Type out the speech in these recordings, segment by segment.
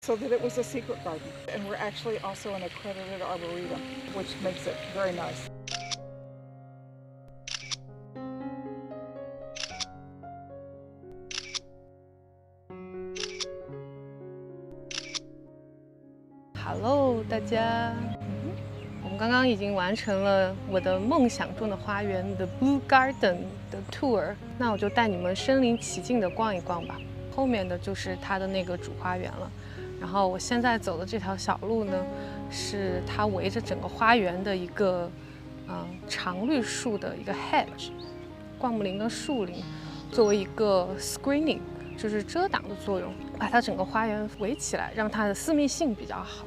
so that it was a secret garden. And we're actually also an accredited arboretum, which makes it very nice. Hello， 大家。我们刚刚已经完成了我的梦想中的花园 The Blue Garden 的 tour， 那我就带你们身临其境的逛一逛吧。后面的就是它的那个主花园了。然后我现在走的这条小路呢，是它围着整个花园的一个常绿树的一个 hedge， 灌木林跟树林，作为一个 screening， 就是遮挡的作用，把它整个花园围起来，让它的私密性比较好。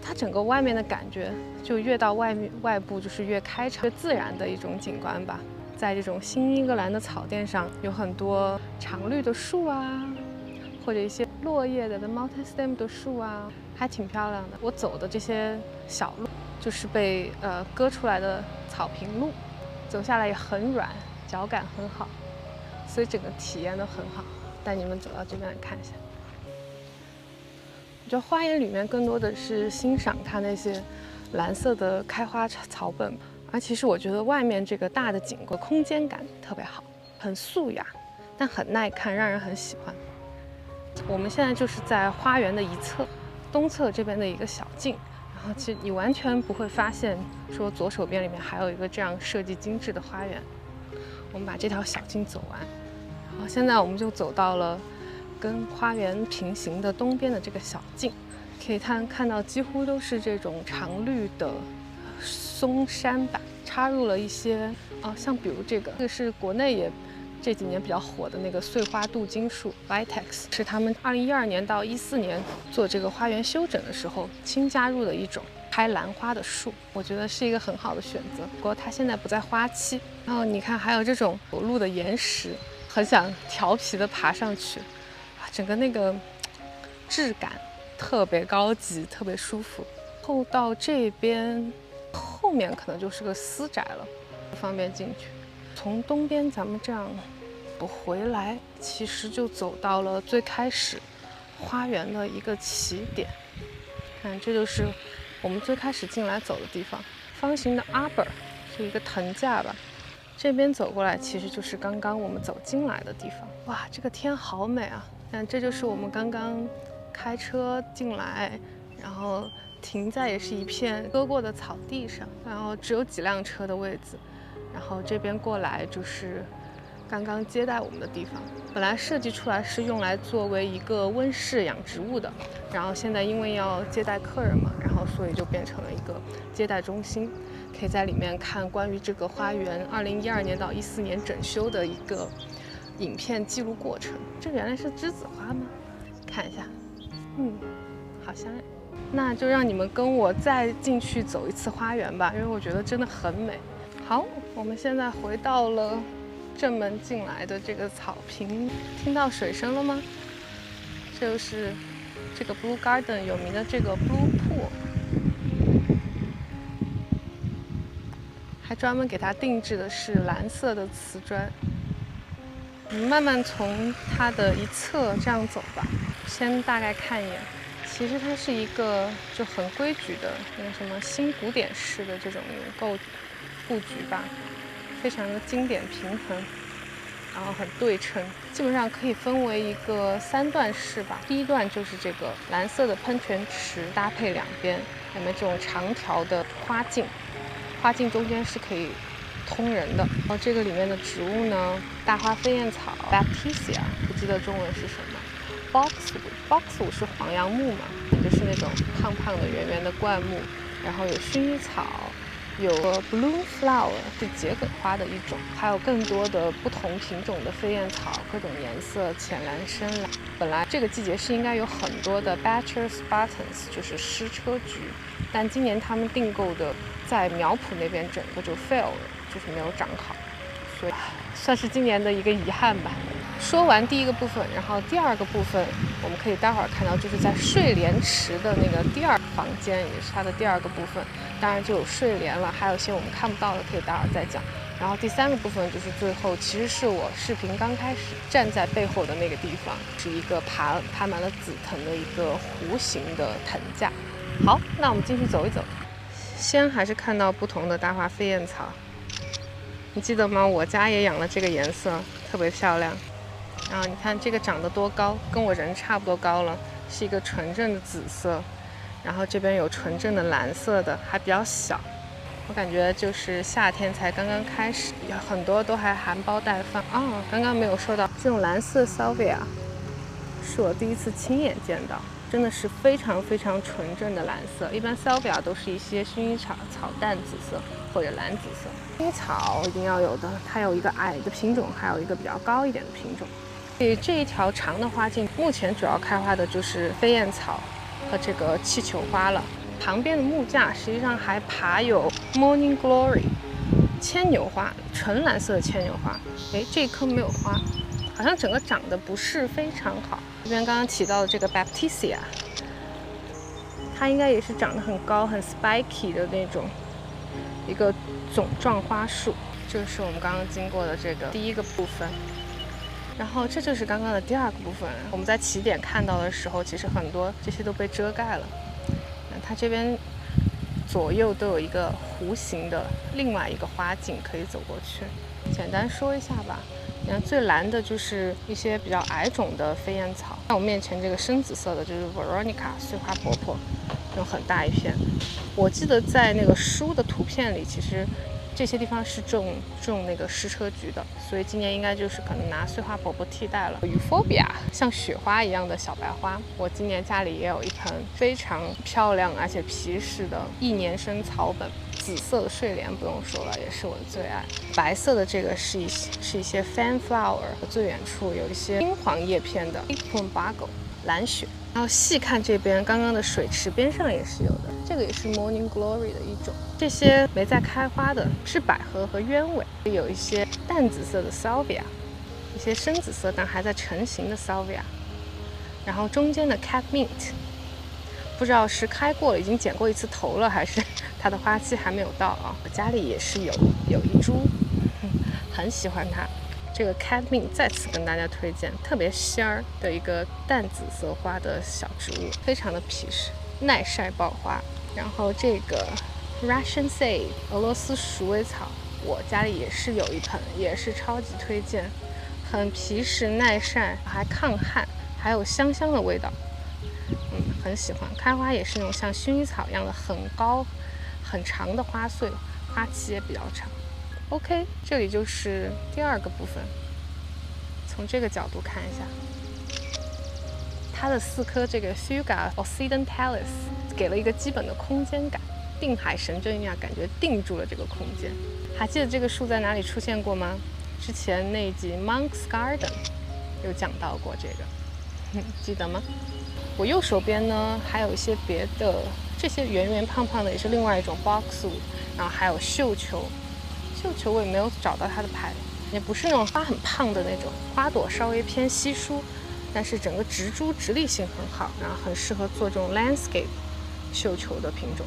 它整个外面的感觉就越到外部就是越开敞、越自然的一种景观吧。在这种新英格兰的草甸上，有很多常绿的树啊，或者一些落叶的 multi-stem 的树啊，还挺漂亮的。我走的这些小路就是被割出来的草坪路，走下来也很软，脚感很好，所以整个体验都很好。带你们走到这边来看一下。我觉得花园里面更多的是欣赏它那些蓝色的开花草本，而其实我觉得外面这个大的景观空间感特别好，很素雅，但很耐看，让人很喜欢。我们现在就是在花园的一侧，东侧这边的一个小径，然后其实你完全不会发现说左手边里面还有一个这样设计精致的花园。我们把这条小径走完，然后现在我们就走到了跟花园平行的东边的这个小径，可以看到几乎都是这种常绿的松杉柏，插入了一些像比如这个是国内也这几年比较火的那个碎花镀金树 Vitex， 是他们2012年到14年做这个花园修整的时候新加入的一种开兰花的树，我觉得是一个很好的选择。不过它现在不在花期。然后你看还有这种走路的岩石，很想调皮的爬上去，整个那个质感特别高级，特别舒服。后到这边后面可能就是个私宅了，不方便进去。从东边咱们这样走回来，其实就走到了最开始花园的一个起点。看，这就是我们最开始进来走的地方，方形的 arbor 是一个藤架吧。这边走过来其实就是刚刚我们走进来的地方。哇，这个天好美啊！看，这就是我们刚刚开车进来，然后停在也是一片割过的草地上，然后只有几辆车的位置。然后这边过来就是刚刚接待我们的地方。本来设计出来是用来作为一个温室养植物的，然后现在因为要接待客人嘛，然后所以就变成了一个接待中心。可以在里面看关于这个花园2012年到14年整修的一个影片记录过程。这原来是栀子花吗？看一下，好香呀！那就让你们跟我再进去走一次花园吧，因为我觉得真的很美。好，我们现在回到了正门进来的这个草坪，听到水声了吗？这就是这个 Blue Garden 有名的这个 Blue Pool， 还专门给它定制的是蓝色的瓷砖。我们慢慢从它的一侧这样走吧，先大概看一眼。其实它是一个就很规矩的那个什么新古典式的这种布局吧，非常的经典平衡，然后很对称，基本上可以分为一个3段式吧。第一段就是这个蓝色的喷泉池搭配两边有没有这种长条的花径，花径中间是可以通人的。然后这个里面的植物呢，大花飞燕草 Baptisia 不记得中文是什么， Boxwood 是黄杨木嘛，也就是那种胖胖的圆圆的灌木，然后有薰衣草，有 Blue Flower 是桔梗花的一种，还有更多的不同品种的飞燕草，各种颜色，浅蓝、深蓝。本来这个季节是应该有很多的 Bachelor Spartans， 就是矢车菊，但今年他们订购的在苗圃那边整个就 fail 了，就是没有长好，所以算是今年的一个遗憾吧。说完第一个部分，然后第二个部分我们可以待会儿看到，就是在睡莲池的那个第二房间，也是它的第二个部分。当然就有睡莲了，还有一些我们看不到的，可以待会儿再讲。然后第3个部分就是最后，其实是我视频刚开始站在背后的那个地方，是一个爬满了紫藤的一个弧形的藤架。好，那我们进去走一走。先还是看到不同的大花飞燕草，你记得吗？我家也养了这个颜色，特别漂亮。然后你看这个长得多高，跟我人差不多高了，是一个纯正的紫色。然后这边有纯正的蓝色的，还比较小。我感觉就是夏天才刚刚开始，有很多都还含苞待放哦。刚刚没有说到这种蓝色 salvia， 是我第一次亲眼见到，真的是非常非常纯正的蓝色。一般 salvia 都是一些薰衣草淡紫色或者蓝紫色。薰衣草一定要有的，它有一个矮的品种，还有一个比较高一点的品种。所以这一条长的花径，目前主要开花的就是飞燕草和这个气球花了。旁边的木架实际上还爬有 Morning Glory 牵牛花，纯蓝色的牵牛花。诶，这一棵没有花，好像整个长得不是非常好。这边刚刚提到的这个 Baptisia， 它应该也是长得很高、很 spiky 的那种一个种状花束。这是我们刚刚经过的这个第1个部分。然后这就是刚刚的第2个部分。我们在起点看到的时候，其实很多这些都被遮盖了。它这边左右都有一个弧形的另外一个花径可以走过去。简单说一下吧。你看最蓝的就是一些比较矮种的飞燕草，像我面前这个深紫色的就是 Veronica 碎花婆婆，这种很大一片。我记得在那个书的图片里，其实这些地方是种那个矢车菊的，所以今年应该就是可能拿碎花婆婆替代了。Euphorbia 像雪花一样的小白花，我今年家里也有一盆非常漂亮而且皮实的1年生草本。紫色的睡莲不用说了，也是我的最爱。白色的这个是一些 fan flower， 最远处有一些金黄叶片的 Plumbago 蓝雪。然后细看这边，刚刚的水池边上也是有的，这个也是 Morning Glory 的一种。这些没在开花的是百合和鸢尾，有一些淡紫色的 Salvia， 一些深紫色但还在成型的 Salvia， 然后中间的 Catmint， 不知道是开过了，已经剪过一次头了，还是它的花期还没有到啊。我家里也是有一株，很喜欢它。这个 Catmint 再次跟大家推荐，特别仙儿的一个淡紫色花的小植物，非常的皮实，耐晒爆花。然后这个 Russian Sage 俄罗斯鼠尾草，我家里也是有一盆，也是超级推荐，很皮实耐晒，还抗旱，还有香香的味道。很喜欢。开花也是那种像薰衣草一样的很高很长的花穗，花期也比较长。OK， 这里就是第2个部分。从这个角度看一下，它的4棵这个 Fuchsia occidentalis 给了一个基本的空间感，定海神针一样，感觉定住了这个空间。还记得这个树在哪里出现过吗？之前那一集 Monk's Garden 有讲到过这个，记得吗？我右手边呢还有一些别的，这些圆圆胖胖的也是另外一种 boxwood， 然后还有绣球。绣球我也没有找到它的牌，也不是那种花很胖的那种，花朵稍微偏稀疏，但是整个植株直立性很好，然后很适合做这种 landscape 绣球的品种。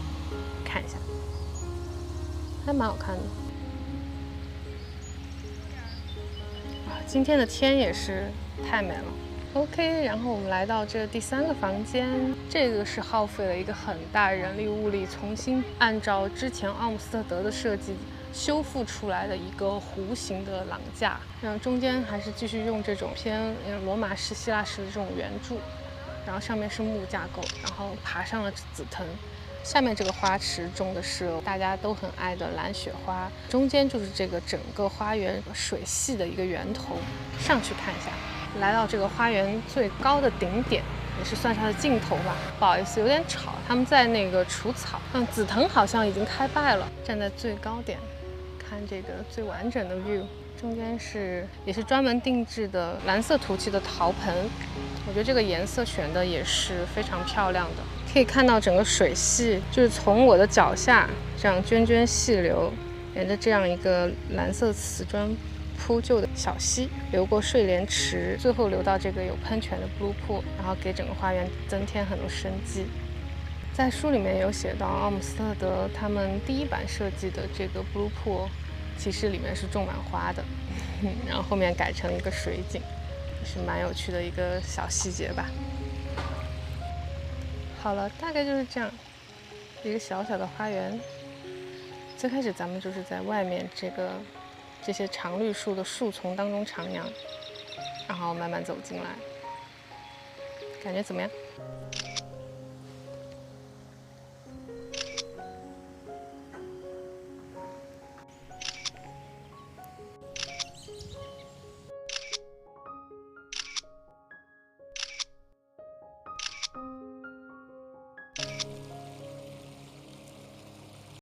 看一下，还蛮好看的。今天的天也是太美了。OK， 然后我们来到这第3个房间，这个是耗费了一个很大人力物力，重新按照之前奥姆斯特德的设计修复出来的一个弧形的廊架，然后中间还是继续用这种偏罗马式、希腊式的这种圆柱，然后上面是木架构，然后爬上了紫藤。下面这个花池种的是大家都很爱的蓝雪花，中间就是这个整个花园水系的一个源头。上去看一下，来到这个花园最高的顶点，也是算是它的尽头吧。不好意思，有点吵，他们在那个除草。紫藤好像已经开败了。站在最高点，看这个最完整的 view。中间也是专门定制的蓝色涂漆的陶盆，我觉得这个颜色选的也是非常漂亮的。可以看到整个水系就是从我的脚下这样涓涓细流，沿着这样一个蓝色瓷砖铺就的小溪流过睡莲池，最后流到这个有喷泉的 Blue Pool， 然后给整个花园增添很多生机。在书里面有写到奥姆斯特德他们第1版设计的这个 Blue Pool 其实里面是种满花的，然后后面改成一个水景，也是蛮有趣的一个小细节吧。好了，大概就是这样，一个小小的花园。最开始咱们就是在外面这些常绿树的树丛当中徜徉，然后慢慢走进来，感觉怎么样？